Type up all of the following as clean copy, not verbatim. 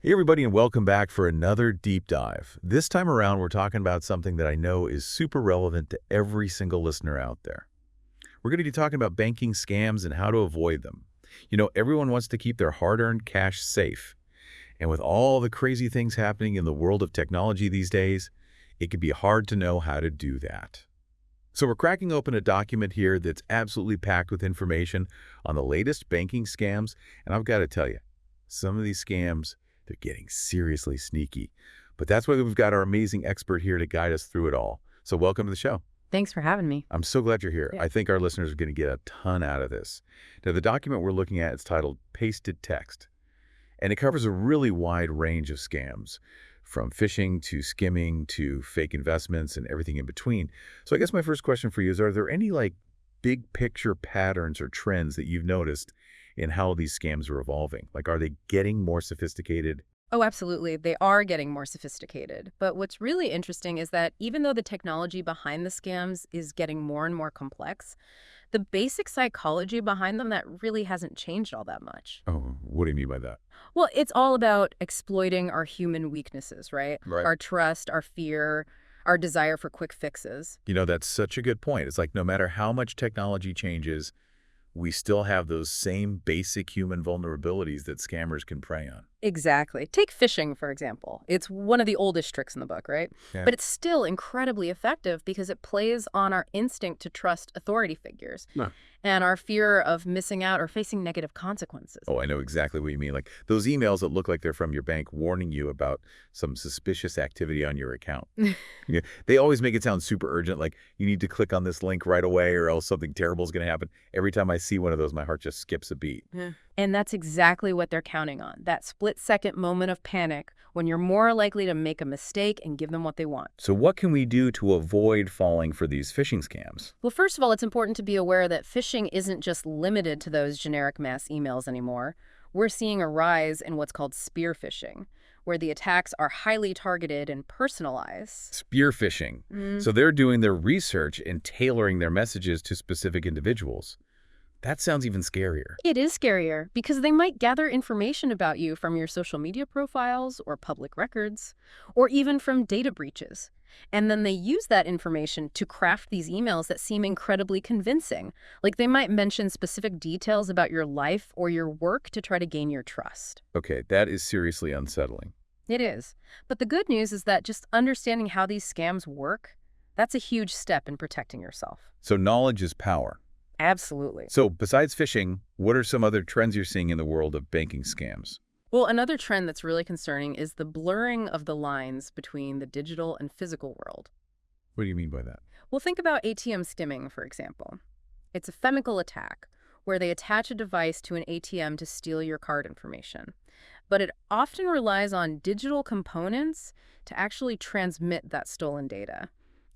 Hey everybody, and welcome back for another deep dive. This time around, we're talking about something that I know is super relevant to every single listener out there. We're going to be talking about banking scams and how to avoid them. Everyone wants to keep their hard-earned cash safe. And with all the crazy things happening in the world of technology these days, it can be hard to know how to do that. So we're cracking open a document here that's absolutely packed with information on the latest banking scams. And I've got to tell you, some of these scams, they're getting seriously sneaky. But that's why we've got our amazing expert here to guide us through it all. So welcome to the show. Thanks for having me. I'm so glad you're here. Yeah. I think our listeners are going to get a ton out of this. Now, the document we're looking at is titled Pasted Text, and it covers a really wide range of scams, from phishing to skimming to fake investments and everything in between. So I guess my first question for you is, are there any big picture patterns or trends that you've noticed in how these scams are evolving? Are they getting more sophisticated? Oh, absolutely. They are getting more sophisticated. But what's really interesting is that even though the technology behind the scams is getting more and more complex, the basic psychology behind them, that really hasn't changed all that much. Oh, what do you mean by that? Well, it's all about exploiting our human weaknesses, right? Right. Our trust, our fear, our desire for quick fixes. That's such a good point. It's like no matter how much technology changes, we still have those same basic human vulnerabilities that scammers can prey on. Exactly. Take phishing, for example. It's one of the oldest tricks in the book, right? Yeah. But it's still incredibly effective because it plays on our instinct to trust authority figures and our fear of missing out or facing negative consequences. Oh, I know exactly what you mean. Like those emails that look like they're from your bank warning you about some suspicious activity on your account. Yeah, they always make it sound super urgent, like you need to click on this link right away or else something terrible is going to happen. Every time I see one of those, my heart just skips a beat. Yeah. And that's exactly what they're counting on, that split-second moment of panic when you're more likely to make a mistake and give them what they want. So what can we do to avoid falling for these phishing scams? Well, first of all, it's important to be aware that phishing isn't just limited to those generic mass emails anymore. We're seeing a rise in what's called spear phishing, where the attacks are highly targeted and personalized. Spear phishing. So they're doing their research and tailoring their messages to specific individuals. That sounds even scarier. It is scarier because they might gather information about you from your social media profiles or public records, or even from data breaches. And then they use that information to craft these emails that seem incredibly convincing. Like they might mention specific details about your life or your work to try to gain your trust. Okay, that is seriously unsettling. It is. But the good news is that just understanding how these scams work, that's a huge step in protecting yourself. So knowledge is power. Absolutely. So besides phishing, what are some other trends you're seeing in the world of banking scams? Well, another trend that's really concerning is the blurring of the lines between the digital and physical world. What do you mean by that? Well, think about ATM skimming, for example. It's a chemical attack where they attach a device to an ATM to steal your card information. But it often relies on digital components to actually transmit that stolen data.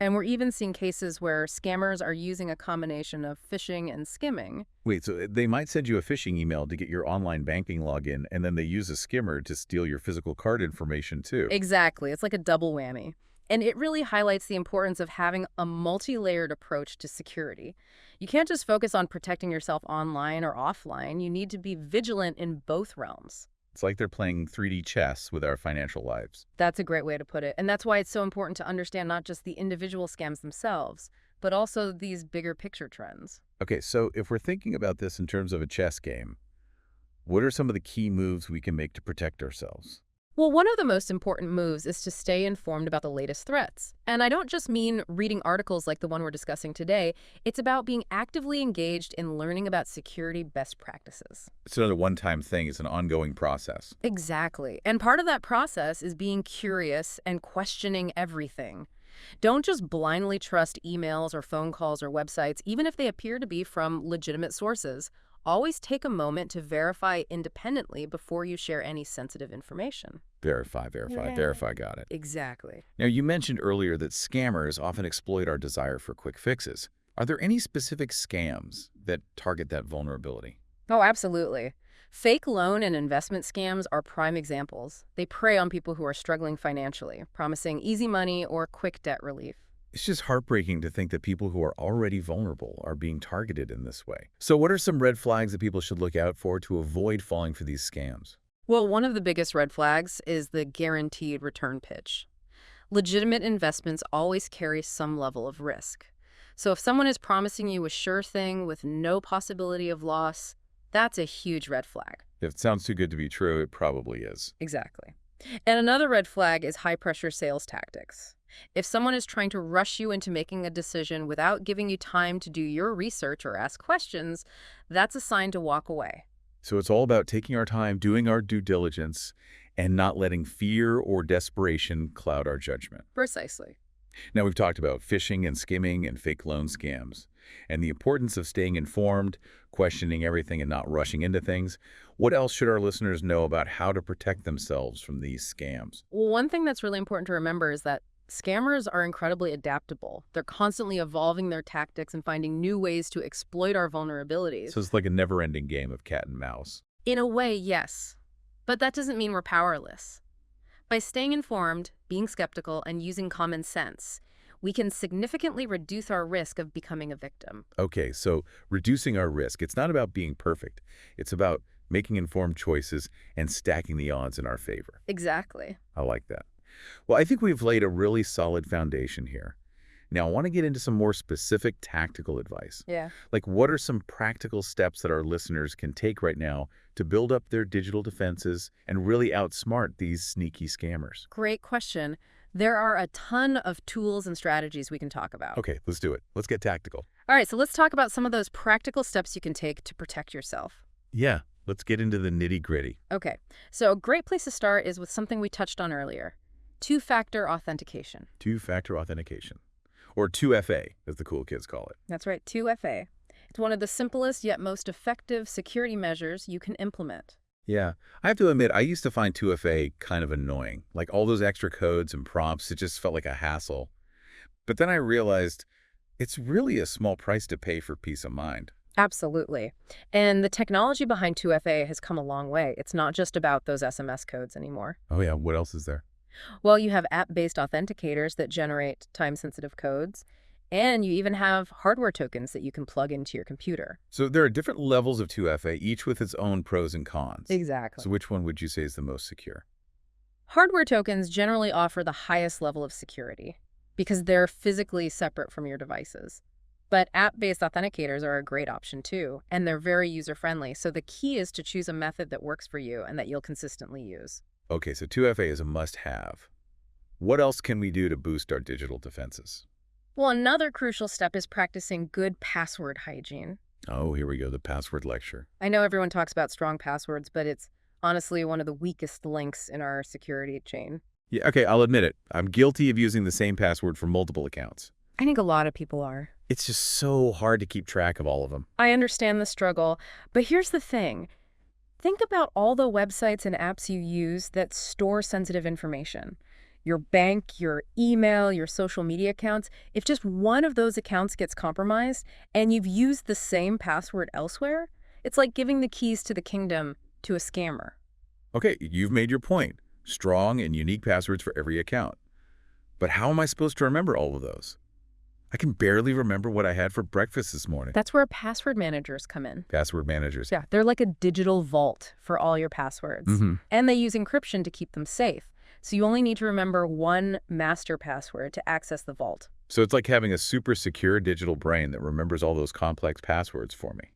And we're even seeing cases where scammers are using a combination of phishing and skimming. Wait, so they might send you a phishing email to get your online banking login, and then they use a skimmer to steal your physical card information too. Exactly. It's like a double whammy. And it really highlights the importance of having a multi-layered approach to security. You can't just focus on protecting yourself online or offline. You need to be vigilant in both realms. It's like they're playing 3D chess with our financial lives. That's a great way to put it. And that's why it's so important to understand not just the individual scams themselves, but also these bigger picture trends. Okay, so if we're thinking about this in terms of a chess game, what are some of the key moves we can make to protect ourselves? Well, one of the most important moves is to stay informed about the latest threats. And I don't just mean reading articles like the one we're discussing today. It's about being actively engaged in learning about security best practices. It's not a one-time thing. It's an ongoing process. Exactly. And part of that process is being curious and questioning everything. Don't just blindly trust emails or phone calls or websites, even if they appear to be from legitimate sources. Always take a moment to verify independently before you share any sensitive information. Verify, got it. Exactly. Now, you mentioned earlier that scammers often exploit our desire for quick fixes. Are there any specific scams that target that vulnerability? Oh, absolutely. Fake loan and investment scams are prime examples. They prey on people who are struggling financially, promising easy money or quick debt relief. It's just heartbreaking to think that people who are already vulnerable are being targeted in this way. So what are some red flags that people should look out for to avoid falling for these scams? Well, one of the biggest red flags is the guaranteed return pitch. Legitimate investments always carry some level of risk. So if someone is promising you a sure thing with no possibility of loss, that's a huge red flag. If it sounds too good to be true, it probably is. Exactly. And another red flag is high-pressure sales tactics. If someone is trying to rush you into making a decision without giving you time to do your research or ask questions, that's a sign to walk away. So it's all about taking our time, doing our due diligence, and not letting fear or desperation cloud our judgment. Precisely. Now, we've talked about phishing and skimming and fake loan scams, and the importance of staying informed, questioning everything, and not rushing into things. What else should our listeners know about how to protect themselves from these scams? Well, one thing that's really important to remember is that scammers are incredibly adaptable. They're constantly evolving their tactics and finding new ways to exploit our vulnerabilities. So it's like a never-ending game of cat and mouse. In a way, yes. But that doesn't mean we're powerless. By staying informed, being skeptical, and using common sense, we can significantly reduce our risk of becoming a victim. Okay, so reducing our risk. It's not about being perfect. It's about making informed choices and stacking the odds in our favor. Exactly. I like that. Well, I think we've laid a really solid foundation here. Now, I want to get into some more specific tactical advice. Yeah. Like, what are some practical steps that our listeners can take right now to build up their digital defenses and really outsmart these sneaky scammers? Great question. There are a ton of tools and strategies we can talk about. Okay, let's do it. Let's get tactical. All right, so let's talk about some of those practical steps you can take to protect yourself. Yeah, let's get into the nitty-gritty. Okay, so a great place to start is with something we touched on earlier, two-factor authentication. Two-factor authentication, or 2FA, as the cool kids call it. That's right, 2FA. It's one of the simplest yet most effective security measures you can implement. Yeah, I have to admit, I used to find 2FA kind of annoying. Like all those extra codes and prompts, it just felt like a hassle. But then I realized it's really a small price to pay for peace of mind. Absolutely. And the technology behind 2FA has come a long way. It's not just about those SMS codes anymore. Oh yeah, what else is there? Well, you have app-based authenticators that generate time-sensitive codes, and you even have hardware tokens that you can plug into your computer. So there are different levels of 2FA, each with its own pros and cons. Exactly. So which one would you say is the most secure? Hardware tokens generally offer the highest level of security because they're physically separate from your devices. But app-based authenticators are a great option too, and they're very user-friendly. So the key is to choose a method that works for you and that you'll consistently use. Okay, so 2FA is a must-have. What else can we do to boost our digital defenses? Well, another crucial step is practicing good password hygiene. Oh, here we go, the password lecture. I know everyone talks about strong passwords, but it's honestly one of the weakest links in our security chain. Yeah, okay, I'll admit it. I'm guilty of using the same password for multiple accounts. I think a lot of people are. It's just so hard to keep track of all of them. I understand the struggle, but here's the thing. Think about all the websites and apps you use that store sensitive information. Your bank, your email, your social media accounts. If just one of those accounts gets compromised and you've used the same password elsewhere, it's like giving the keys to the kingdom to a scammer. Okay, you've made your point. Strong and unique passwords for every account. But how am I supposed to remember all of those? I can barely remember what I had for breakfast this morning. That's where password managers come in. Password managers. Yeah, they're like a digital vault for all your passwords. And they use encryption to keep them safe. So you only need to remember one master password to access the vault. So it's like having a super secure digital brain that remembers all those complex passwords for me.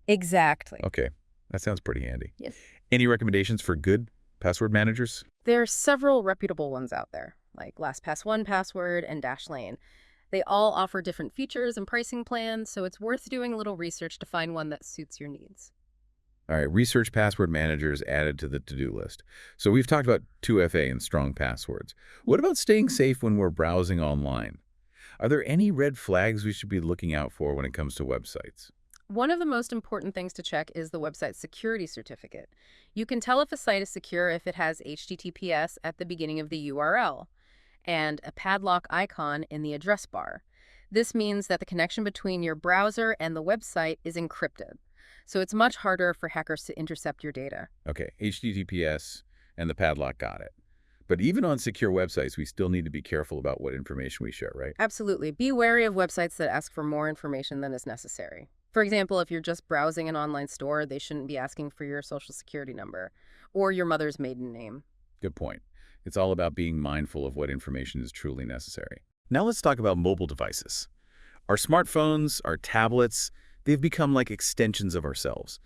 Exactly. Okay, that sounds pretty handy. Yes. Any recommendations for good password managers? There are several reputable ones out there, like LastPass 1Password and Dashlane. They all offer different features and pricing plans, so it's worth doing a little research to find one that suits your needs. All right, research password managers added to the to-do list. So we've talked about 2FA and strong passwords. What about staying safe when we're browsing online? Are there any red flags we should be looking out for when it comes to websites? One of the most important things to check is the website security certificate. You can tell if a site is secure if it has HTTPS at the beginning of the URL and a padlock icon in the address bar. This means that the connection between your browser and the website is encrypted. So it's much harder for hackers to intercept your data. Okay, HTTPS and the padlock got it. But even on secure websites, we still need to be careful about what information we share, right? Absolutely. Be wary of websites that ask for more information than is necessary. For example, if you're just browsing an online store, they shouldn't be asking for your social security number or your mother's maiden name. Good point. It's all about being mindful of what information is truly necessary. Now let's talk about mobile devices. Our smartphones, our tablets, they've become like extensions of ourselves,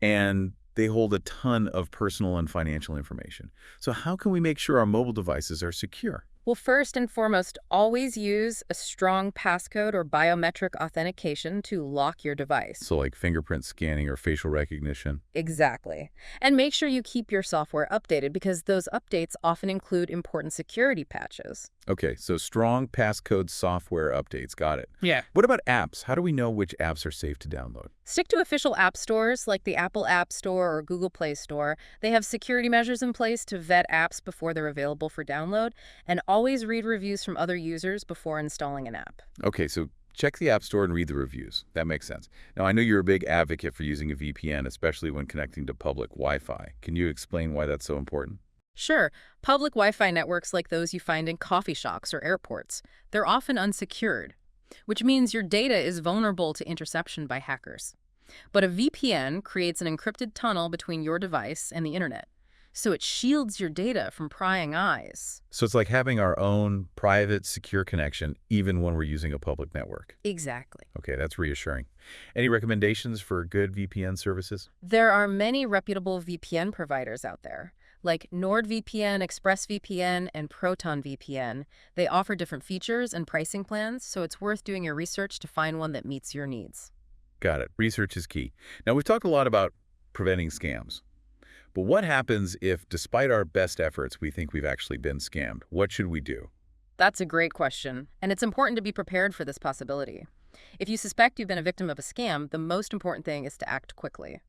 and they hold a ton of personal and financial information. So how can we make sure our mobile devices are secure? Well, first and foremost, always use a strong passcode or biometric authentication to lock your device. So like fingerprint scanning or facial recognition. Exactly. And make sure you keep your software updated because those updates often include important security patches. Okay, so strong passcode software updates. Got it. Yeah. What about apps? How do we know which apps are safe to download? Stick to official app stores like the Apple App Store or Google Play Store. They have security measures in place to vet apps before they're available for download, and always read reviews from other users before installing an app. Okay, so check the App Store and read the reviews. That makes sense. Now, I know you're a big advocate for using a VPN, especially when connecting to public Wi-Fi. Can you explain why that's so important? Sure, public Wi-Fi networks like those you find in coffee shops or airports, they're often unsecured, which means your data is vulnerable to interception by hackers. But a VPN creates an encrypted tunnel between your device and the internet, so it shields your data from prying eyes. So it's like having our own private, secure connection, even when we're using a public network. Exactly. Okay, that's reassuring. Any recommendations for good VPN services? There are many reputable VPN providers out there, like NordVPN, ExpressVPN, and ProtonVPN. They offer different features and pricing plans, so it's worth doing your research to find one that meets your needs. Got it. Research is key. Now, we've talked a lot about preventing scams. But what happens if, despite our best efforts, we think we've actually been scammed? What should we do? That's a great question, and it's important to be prepared for this possibility. If you suspect you've been a victim of a scam, the most important thing is to act quickly.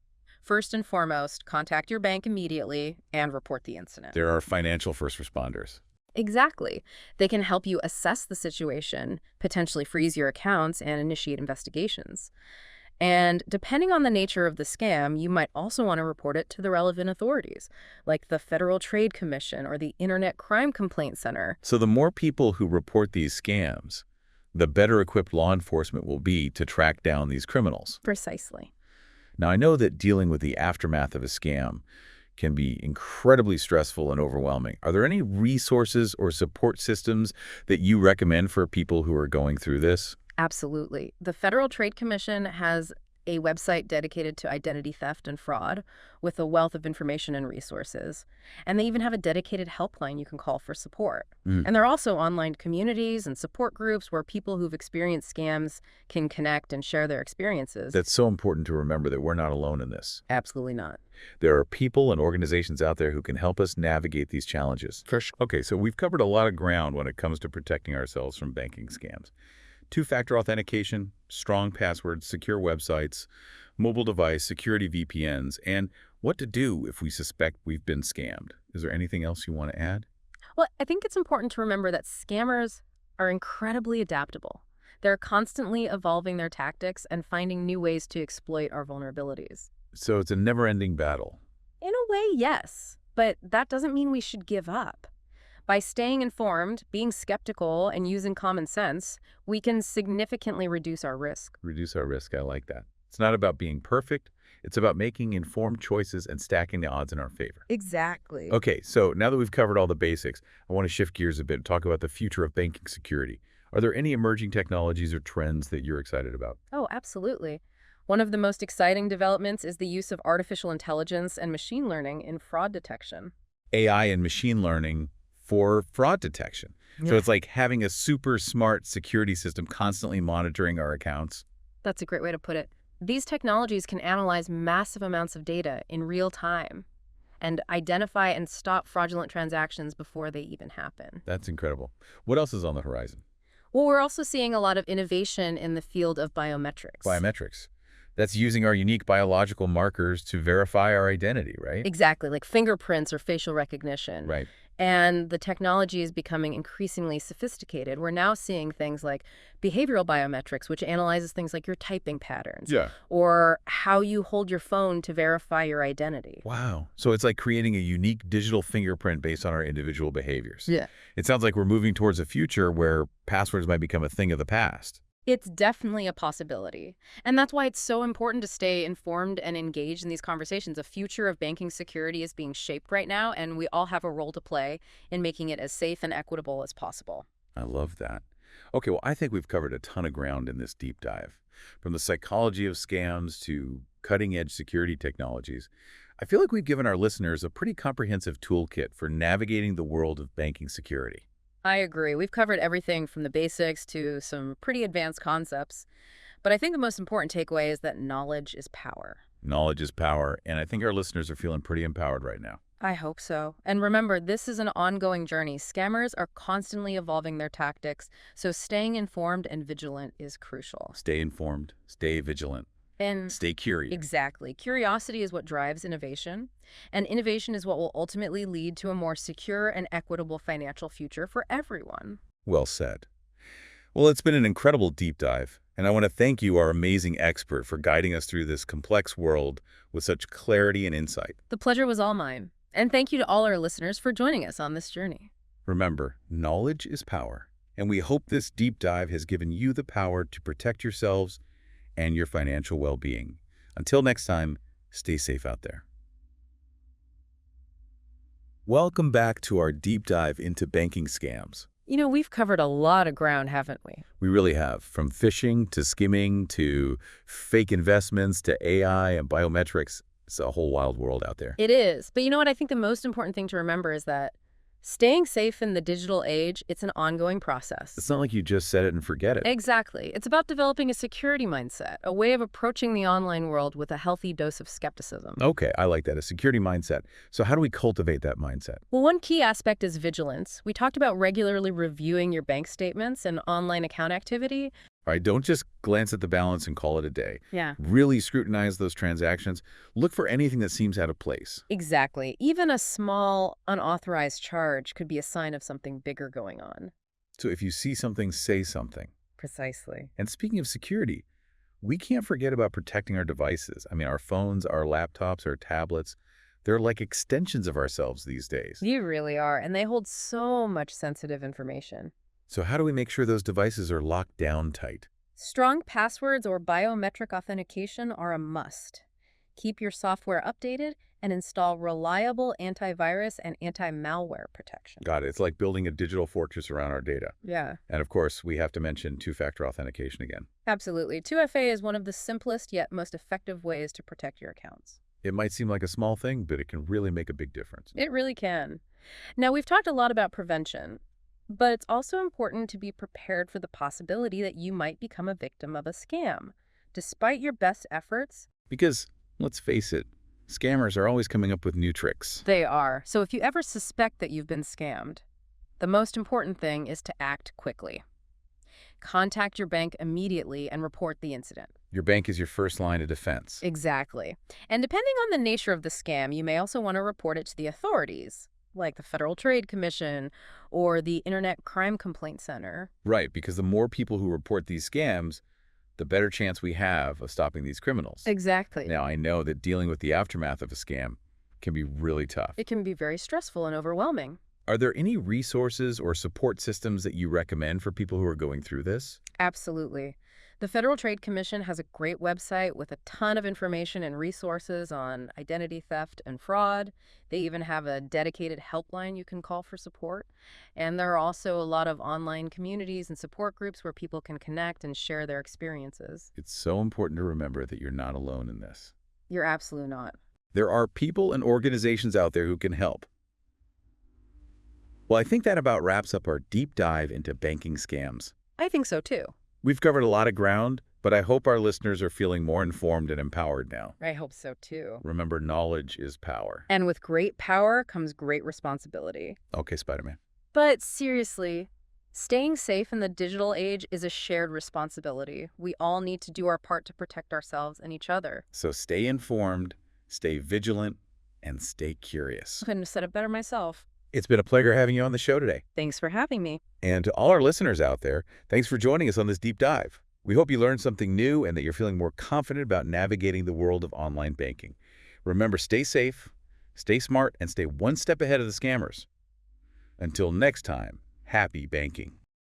First and foremost, contact your bank immediately and report the incident. There are financial first responders. Exactly. They can help you assess the situation, potentially freeze your accounts, and initiate investigations. And depending on the nature of the scam, you might also want to report it to the relevant authorities, like the Federal Trade Commission or the Internet Crime Complaint Center. So the more people who report these scams, the better equipped law enforcement will be to track down these criminals. Precisely. Now, I know that dealing with the aftermath of a scam can be incredibly stressful and overwhelming. Are there any resources or support systems that you recommend for people who are going through this? Absolutely. The Federal Trade Commission has a website dedicated to identity theft and fraud with a wealth of information and resources. And they even have a dedicated helpline you can call for support. And there are also online communities and support groups where people who've experienced scams can connect and share their experiences. That's so important to remember that we're not alone in this. Absolutely not. There are people and organizations out there who can help us navigate these challenges. For sure. Okay, so we've covered a lot of ground when it comes to protecting ourselves from banking scams. Two-factor authentication, strong passwords, secure websites, mobile device, security VPNs, and what to do if we suspect we've been scammed. Is there anything else you want to add? Well, I think it's important to remember that scammers are incredibly adaptable. They're constantly evolving their tactics and finding new ways to exploit our vulnerabilities. So it's a never-ending battle. In a way, yes, but that doesn't mean we should give up. By staying informed, being skeptical, and using common sense, we can significantly reduce our risk. Reduce our risk, I like that. It's not about being perfect. It's about making informed choices and stacking the odds in our favor. Exactly. Okay, so now that we've covered all the basics, I want to shift gears a bit and talk about the future of banking security. Are there any emerging technologies or trends that you're excited about? Oh, absolutely. One of the most exciting developments is the use of artificial intelligence and machine learning in fraud detection. AI and machine learning for fraud detection. So it's like having a super smart security system constantly monitoring our accounts. That's a great way to put it. These technologies can analyze massive amounts of data in real time and identify and stop fraudulent transactions before they even happen. That's incredible. What else is on the horizon? Well, we're also seeing a lot of innovation in the field of biometrics. Biometrics. That's using our unique biological markers to verify our identity, right? Exactly, like fingerprints or facial recognition. Right. And the technology is becoming increasingly sophisticated. We're now seeing things like behavioral biometrics, which analyzes things like your typing patterns. Yeah. Or how you hold your phone to verify your identity. Wow. So it's like creating a unique digital fingerprint based on our individual behaviors. Yeah. It sounds like we're moving towards a future where passwords might become a thing of the past. It's definitely a possibility. And that's why it's so important to stay informed and engaged in these conversations. The future of banking security is being shaped right now, and we all have a role to play in making it as safe and equitable as possible. I love that. Okay, well, I think we've covered a ton of ground in this deep dive. From the psychology of scams to cutting-edge security technologies, I feel like we've given our listeners a pretty comprehensive toolkit for navigating the world of banking security. I agree. We've covered everything from the basics to some pretty advanced concepts. But I think the most important takeaway is that knowledge is power. Knowledge is power, and I think our listeners are feeling pretty empowered right now. I hope so. And remember, this is an ongoing journey. Scammers are constantly evolving their tactics, so staying informed and vigilant is crucial. Stay informed, stay vigilant, And stay curious. exactly. Curiosity is what drives innovation, and innovation is what will ultimately lead to a more secure and equitable financial future for everyone. Well said. Well, it's been an incredible deep dive, and I want to thank you, our amazing expert, for guiding us through this complex world with such clarity and insight. The pleasure was all mine. And thank you to all our listeners for joining us on this journey. Remember, knowledge is power, and we hope this deep dive has given you the power to protect yourselves and your financial well-being. Until next time, stay safe out there. Welcome back to our deep dive into banking scams. You know, we've covered a lot of ground, haven't we? We really have, from phishing to skimming to fake investments to AI and biometrics. It's a whole wild world out there. It is. But you know what? I think the most important thing to remember is that staying safe in the digital age, it's an ongoing process. It's not like you just set it and forget it. Exactly. It's about developing a security mindset, a way of approaching the online world with a healthy dose of skepticism. Okay, I like that, a security mindset. So how do we cultivate that mindset? Well, one key aspect is vigilance. We talked about regularly reviewing your bank statements and online account activity. All right, don't just glance at the balance and call it a day. Yeah. Really scrutinize those transactions. Look for anything that seems out of place. Exactly. Even a small, unauthorized charge could be a sign of something bigger going on. So if you see something, say something. Precisely. And speaking of security, we can't forget about protecting our devices. I mean, our phones, our laptops, our tablets, they're like extensions of ourselves these days. You really are, and they hold so much sensitive information. So how do we make sure those devices are locked down tight? Strong passwords or biometric authentication are a must. Keep your software updated and install reliable antivirus and anti-malware protection. Got it. It's like building a digital fortress around our data. Yeah, And of course, we have to mention two-factor authentication again. absolutely. 2FA is one of the simplest yet most effective ways to protect your accounts. It might seem like a small thing, but it can really make a big difference. It really can. Now, we've talked a lot about prevention, but it's also important to be prepared for the possibility that you might become a victim of a scam. Despite your best efforts, Because, let's face it, scammers are always coming up with new tricks. they are. So if you ever suspect that you've been scammed, the most important thing is to act quickly. Contact your bank immediately and report the incident. Your bank is your first line of defense. Exactly. And depending on the nature of the scam, you may also want to report it to the authorities, like the Federal Trade Commission or the Internet Crime Complaint Center. Right, because the more people who report these scams, the better chance we have of stopping these criminals. Exactly. Now, I know that dealing with the aftermath of a scam can be really tough. It can be very stressful and overwhelming. Are there any resources or support systems that you recommend for people who are going through this? Absolutely. The Federal Trade Commission has a great website with a ton of information and resources on identity theft and fraud. They even have a dedicated helpline you can call for support. And there are also a lot of online communities and support groups where people can connect and share their experiences. It's so important to remember that you're not alone in this. You're absolutely not. There are people and organizations out there who can help. Well, I think that about wraps up our deep dive into banking scams. I think so too. We've covered a lot of ground, but I hope our listeners are feeling more informed and empowered now. I hope so too. Remember, knowledge is power. And with great power comes great responsibility. Okay, Spider-Man. But seriously, staying safe in the digital age is a shared responsibility. We all need to do our part to protect ourselves and each other. So stay informed, stay vigilant, and stay curious. Couldn't have said it better myself. It's been a pleasure having you on the show today. Thanks for having me. And to all our listeners out there, thanks for joining us on this deep dive. We hope you learned something new and that you're feeling more confident about navigating the world of online banking. Remember, stay safe, stay smart, and stay one step ahead of the scammers. Until next time, happy banking.